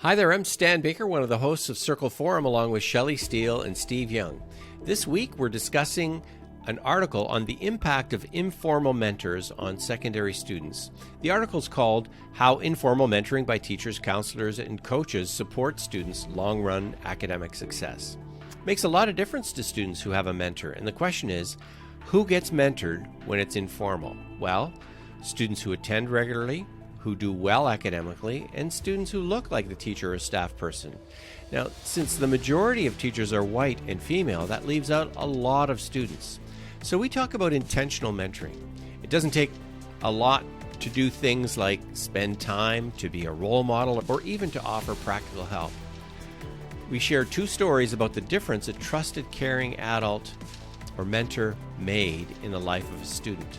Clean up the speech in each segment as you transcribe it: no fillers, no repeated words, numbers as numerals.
Hi there, I'm Stan Baker, one of the hosts of Circle Forum, along with Shelley Steele and Steve Young. This week, we're discussing an article on the impact of informal mentors on secondary students. The article is called How Informal Mentoring by Teachers, Counselors, and Coaches Supports Students' Long-Run Academic Success. It makes a lot of difference to students who have a mentor, and the question is, who gets mentored when it's informal? Well, students who attend regularly, who do well academically, and students who look like the teacher or staff person. Now, since the majority of teachers are white and female, that leaves out a lot of students. So we talk about intentional mentoring. It doesn't take a lot to do things like spend time, to be a role model, or even to offer practical help. We share two stories about the difference a trusted, caring adult or mentor made in the life of a student.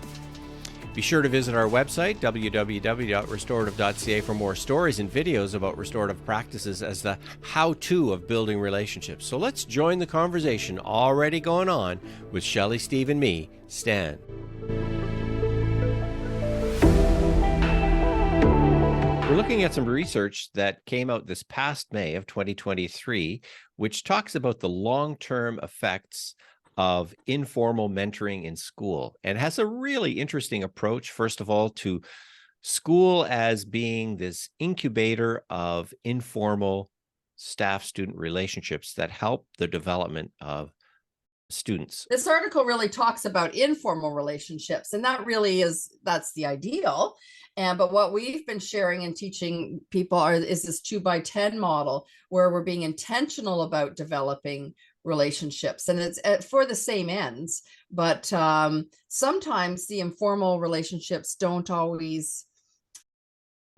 Be sure to visit our website, www.restorative.ca, for more stories and videos about restorative practices as the how-to of building relationships. So let's join the conversation already going on with Shelley, Steve, and me, Stan. We're looking at some research that came out this past May of 2023, which talks about the long-term effects of informal mentoring in school, and has a really interesting approach, first of all, to school as being this incubator of informal staff-student relationships that help the development of students. This article really talks about informal relationships, and that's the ideal. But what we've been sharing and teaching people is this 2x10 model, where we're being intentional about developing relationships, and it's for the same ends. But sometimes the informal relationships don't always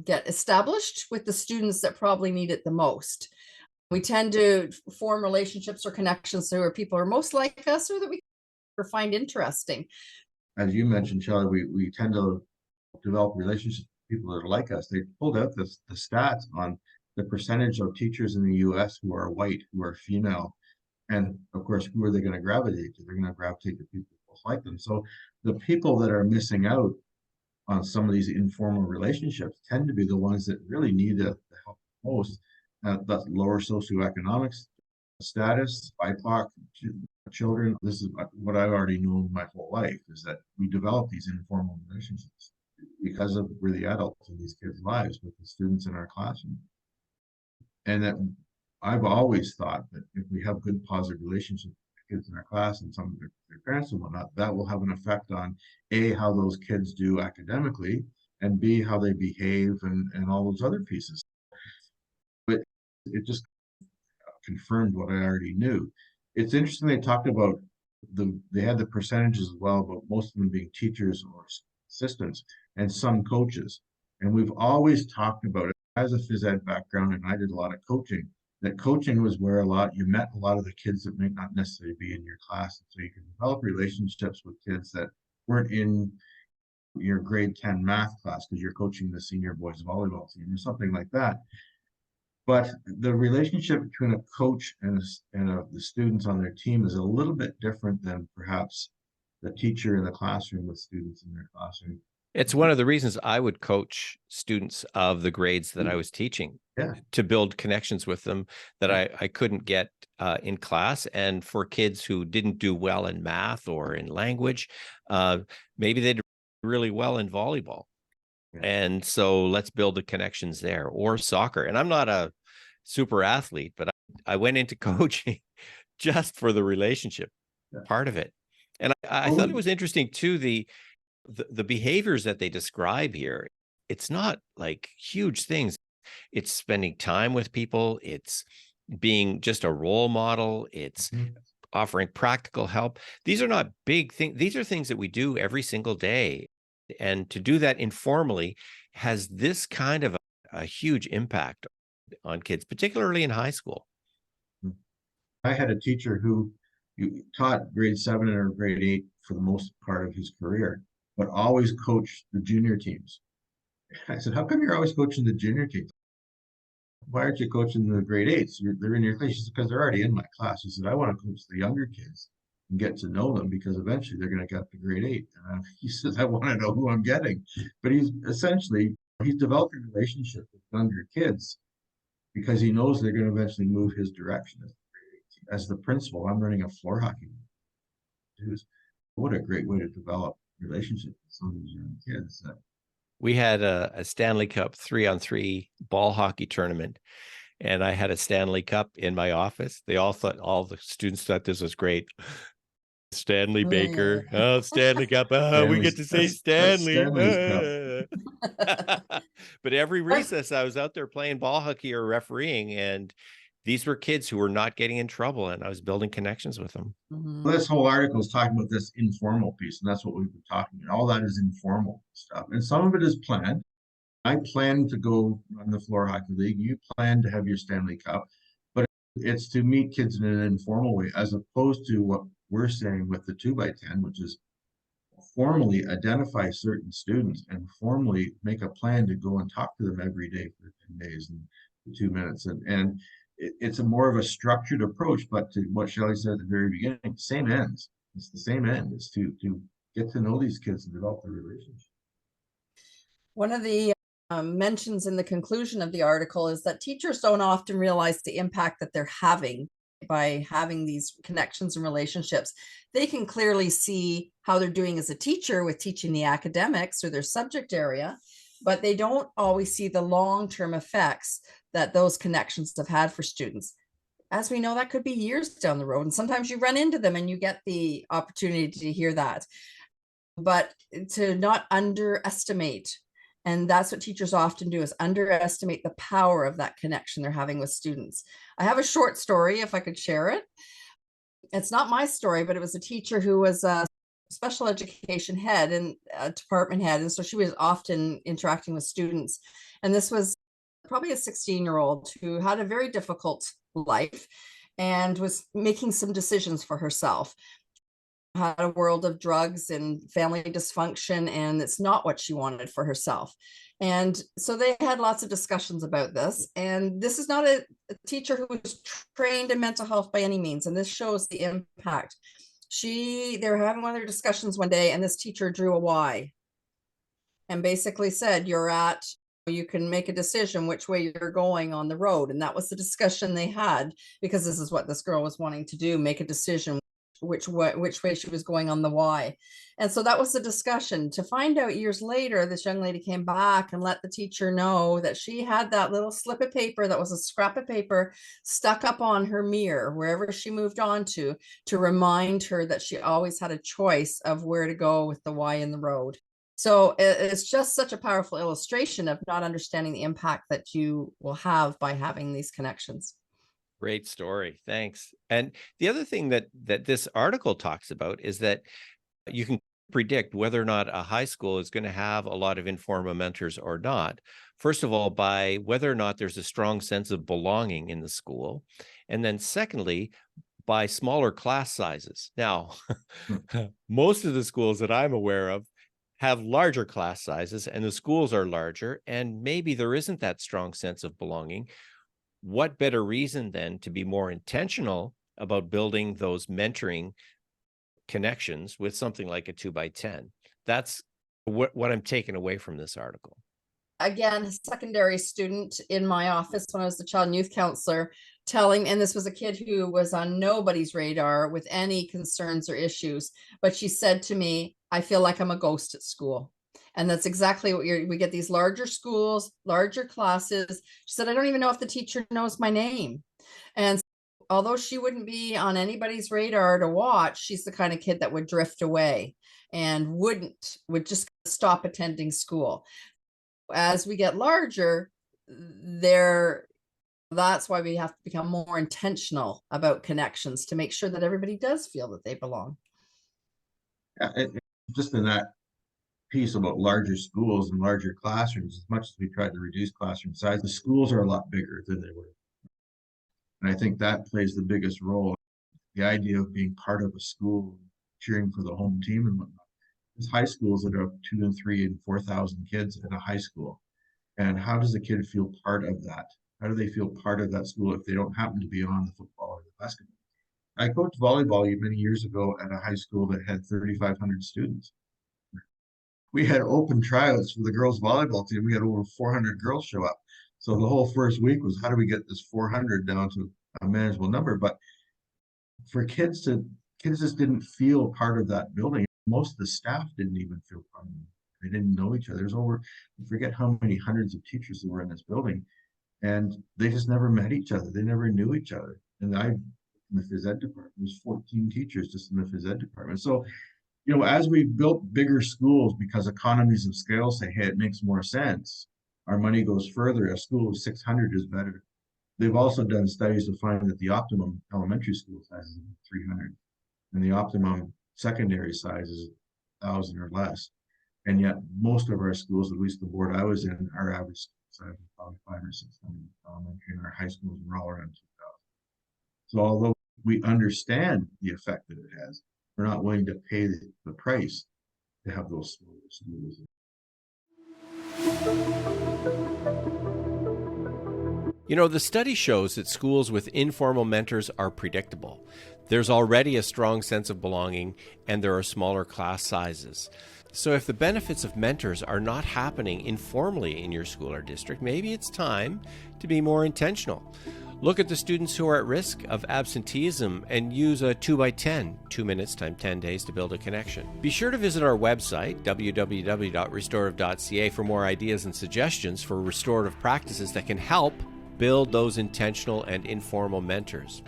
get established with the students that probably need it the most. We tend to form relationships or connections where people are most like us, or that we find interesting. As you mentioned, Shelley, we tend to develop relationships with people that are like us. They pulled out the stats on the percentage of teachers in the U.S. who are white, who are female, and of course, who are they going to gravitate to? They're going to gravitate to people who like them. So the people that are missing out on some of these informal relationships tend to be the ones that really need the help most. That's lower socioeconomic status, BIPOC children. This is what I've already known my whole life, is that we develop these informal relationships because of we're the adults in these kids' lives with the students in our classroom. And that I've always thought that if we have good, positive relationships with the kids in our class and some of their parents and whatnot, that will have an effect on A, how those kids do academically, and B, how they behave and all those other pieces. But it just confirmed what I already knew. It's interesting they talked about they had the percentages as well, but most of them being teachers or assistants and some coaches. And we've always talked about it as a phys ed background, and I did a lot of coaching, that coaching was where you met a lot of the kids that may not necessarily be in your class. So you can develop relationships with kids that weren't in your grade 10 math class because you're coaching the senior boys volleyball team or something like that. But the relationship between a coach and the students on their team is a little bit different than perhaps the teacher in the classroom with students in their classroom. It's one of the reasons I would coach students of the grades that I was teaching, to build connections with them that I couldn't get in class. And for kids who didn't do well in math or in language, maybe they did really well in volleyball. And so let's build the connections there, or soccer. And I'm not a super athlete, but I went into coaching just for the relationship part of it. And I thought it was interesting too, the behaviors that they describe here. It's not like huge things. It's spending time with people. It's being just a role model. It's offering practical help. These are not big things. These are things that we do every single day. And to do that informally has this kind of a huge impact on kids, particularly in high school. I had a teacher who taught grade 7 or grade 8 for the most part of his career, but always coached the junior teams. I said, how come you're always coaching the junior teams? Why aren't you coaching the grade 8s? They're in your class. She said, because they're already in my class. She said, I want to coach the younger kids and get to know them, because eventually they're going to get to grade 8. And he says, I want to know who I'm getting. But he's developing relationships with younger kids because he knows they're going to eventually move his direction. As the principal, I'm running a floor hockey. What a great way to develop relationships with some of these young kids. We had a Stanley Cup 3-on-3 ball hockey tournament, and I had a Stanley Cup in my office. All the students thought this was great. Stanley Baker, oh, Stanley Cup, we get to say Stanley. Stanley's Cup. But every recess I was out there playing ball hockey or refereeing, and these were kids who were not getting in trouble, and I was building connections with them. Well, this whole article is talking about this informal piece, and that's what we've been talking about. All that is informal stuff, and some of it is planned. I plan to go on the floor hockey league. You plan to have your Stanley Cup, but it's to meet kids in an informal way, as opposed to what we're saying with the 2x10, which is formally identify certain students and formally make a plan to go and talk to them every day for 10 days and 2 minutes. And it's a more of a structured approach, but to what Shelley said at the very beginning, same ends. It's the same end. It's to get to know these kids and develop a relationship. One of the mentions in the conclusion of the article is that teachers don't often realize the impact that they're having by having these connections and relationships. They can clearly see how they're doing as a teacher with teaching the academics or their subject area, but they don't always see the long-term effects that those connections have had for students. As we know, that could be years down the road, and sometimes you run into them and you get the opportunity to hear that. But to not underestimate, and that's what teachers often do, is underestimate the power of that connection they're having with students. I have a short story, if I could share it. It's not my story, but it was a teacher who was a special education head and a department head. And so she was often interacting with students. And this was probably a 16-year-old who had a very difficult life and was making some decisions for herself. Had a world of drugs and family dysfunction, and it's not what she wanted for herself. And so they had lots of discussions about this. And this is not a teacher who was trained in mental health by any means. And this shows the impact. They were having one of their discussions one day, and this teacher drew a Y and basically said, you can make a decision which way you're going on the road. And that was the discussion they had, because this is what this girl was wanting to do, make a decision which way she was going on the Y. And so that was the discussion. To find out years later, this young lady came back and let the teacher know that she had that little slip of paper that was a scrap of paper stuck up on her mirror wherever she moved on to remind her that she always had a choice of where to go with the Y in the road. So it's just such a powerful illustration of not understanding the impact that you will have by having these connections. Great story. Thanks. And the other thing that this article talks about is that you can predict whether or not a high school is going to have a lot of informal mentors or not. First of all, by whether or not there's a strong sense of belonging in the school. And then secondly, by smaller class sizes. Now, most of the schools that I'm aware of have larger class sizes, and the schools are larger, and maybe there isn't that strong sense of belonging. What better reason then to be more intentional about building those mentoring connections with something like a 2x10? That's what I'm taking away from this article. Again, a secondary student in my office when I was the child and youth counselor and this was a kid who was on nobody's radar with any concerns or issues, but she said to me, I feel like I'm a ghost at school. And that's exactly what we get, these larger schools, larger classes. She said, I don't even know if the teacher knows my name. And although she wouldn't be on anybody's radar to watch, she's the kind of kid that would drift away and would just stop attending school. As we get larger, that's why we have to become more intentional about connections to make sure that everybody does feel that they belong. Yeah, just in that piece about larger schools and larger classrooms, as much as we tried to reduce classroom size, the schools are a lot bigger than they were. And I think that plays the biggest role. The idea of being part of a school, cheering for the home team and whatnot. There's high schools that have 2,000 and 3,000 and 4,000 kids in a high school. And how does the kid feel part of that? How do they feel part of that school if they don't happen to be on the football or the basketball? I coached volleyball many years ago at a high school that had 3,500 students. We had open tryouts for the girls volleyball team. We had over 400 girls show up. So the whole first week was, how do we get this 400 down to a manageable number? But for kids just didn't feel part of that building. Most of the staff didn't even feel part of it. They didn't know each other. There's I forget how many hundreds of teachers that were in this building, and they just never met each other. They never knew each other. And in the phys ed department, there was 14 teachers just in the phys ed department. So, as we built bigger schools, because economies of scale say, hey, it makes more sense, our money goes further. A school of 600 is better. They've also done studies to find that the optimum elementary school size is 300, and the optimum secondary size is 1,000 or less. And yet most of our schools, at least the board I was in, our average size was probably 500 or 600 elementary, and our high schools were all around 2,000. So although we understand the effect that it has, we're not willing to pay the price to have those smaller schools. The study shows that schools with informal mentors are predictable. There's already a strong sense of belonging, and there are smaller class sizes. So if the benefits of mentors are not happening informally in your school or district, maybe it's time to be more intentional. Look at the students who are at risk of absenteeism and use a 2x10, 2 minutes times 10 days to build a connection. Be sure to visit our website, www.restorative.ca, for more ideas and suggestions for restorative practices that can help build those intentional and informal mentors.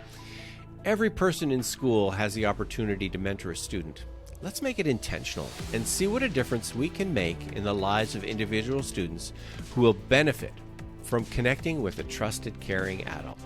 Every person in school has the opportunity to mentor a student. Let's make it intentional and see what a difference we can make in the lives of individual students who will benefit from connecting with a trusted, caring adult.